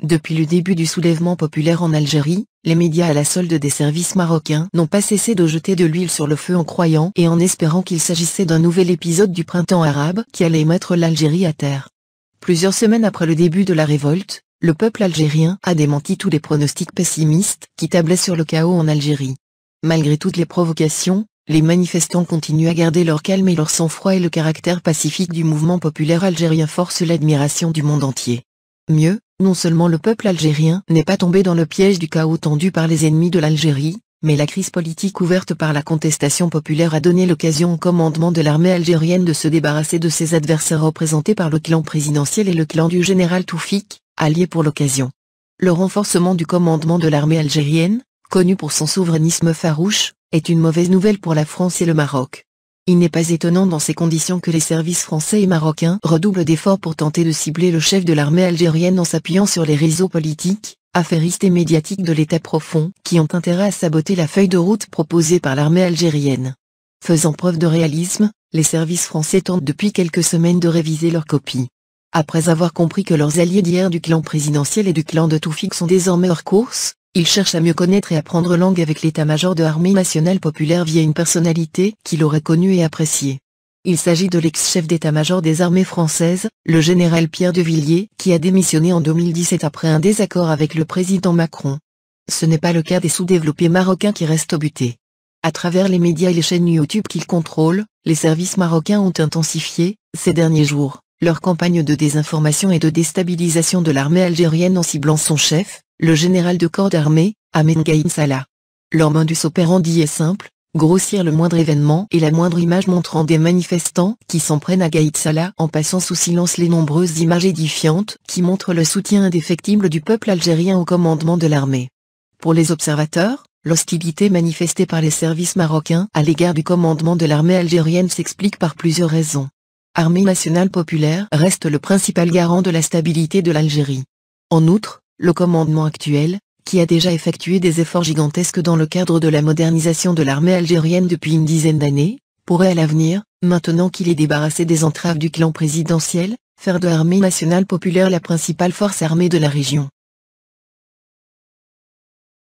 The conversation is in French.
Depuis le début du soulèvement populaire en Algérie, les médias à la solde des services marocains n'ont pas cessé de jeter de l'huile sur le feu en croyant et en espérant qu'il s'agissait d'un nouvel épisode du printemps arabe qui allait mettre l'Algérie à terre. Plusieurs semaines après le début de la révolte, le peuple algérien a démenti tous les pronostics pessimistes qui tablaient sur le chaos en Algérie. Malgré toutes les provocations, les manifestants continuent à garder leur calme et leur sang-froid, et le caractère pacifique du mouvement populaire algérien force l'admiration du monde entier. Mieux, non seulement le peuple algérien n'est pas tombé dans le piège du chaos tendu par les ennemis de l'Algérie, mais la crise politique ouverte par la contestation populaire a donné l'occasion au commandement de l'armée algérienne de se débarrasser de ses adversaires représentés par le clan présidentiel et le clan du général Toufik, alliés pour l'occasion. Le renforcement du commandement de l'armée algérienne, connu pour son souverainisme farouche, est une mauvaise nouvelle pour la France et le Maroc. Il n'est pas étonnant dans ces conditions que les services français et marocains redoublent d'efforts pour tenter de cibler le chef de l'armée algérienne en s'appuyant sur les réseaux politiques, affairistes et médiatiques de l'État profond, qui ont intérêt à saboter la feuille de route proposée par l'armée algérienne. Faisant preuve de réalisme, les services français tentent depuis quelques semaines de réviser leur copie. Après avoir compris que leurs alliés d'hier du clan présidentiel et du clan de Toufik sont désormais hors course, ils cherchent à mieux connaître et à prendre langue avec l'état-major de l'armée nationale populaire via une personnalité qu'il aurait connue et appréciée. Il s'agit de l'ex-chef d'état-major des armées françaises, le général Pierre de Villiers, qui a démissionné en 2017 après un désaccord avec le président Macron. Ce n'est pas le cas des sous-développés marocains qui restent butés. À travers les médias et les chaînes YouTube qu'ils contrôlent, les services marocains ont intensifié, ces derniers jours, leur campagne de désinformation et de déstabilisation de l'armée algérienne en ciblant son chef, le général de corps d'armée, Ahmed Gaïd Salah. Leur modus operandi est simple, grossir le moindre événement et la moindre image montrant des manifestants qui s'en prennent à Gaïd Salah en passant sous silence les nombreuses images édifiantes qui montrent le soutien indéfectible du peuple algérien au commandement de l'armée. Pour les observateurs, l'hostilité manifestée par les services marocains à l'égard du commandement de l'armée algérienne s'explique par plusieurs raisons. Armée nationale populaire reste le principal garant de la stabilité de l'Algérie. En outre, le commandement actuel, qui a déjà effectué des efforts gigantesques dans le cadre de la modernisation de l'armée algérienne depuis une dizaine d'années, pourrait à l'avenir, maintenant qu'il est débarrassé des entraves du clan présidentiel, faire de l'armée nationale populaire la principale force armée de la région.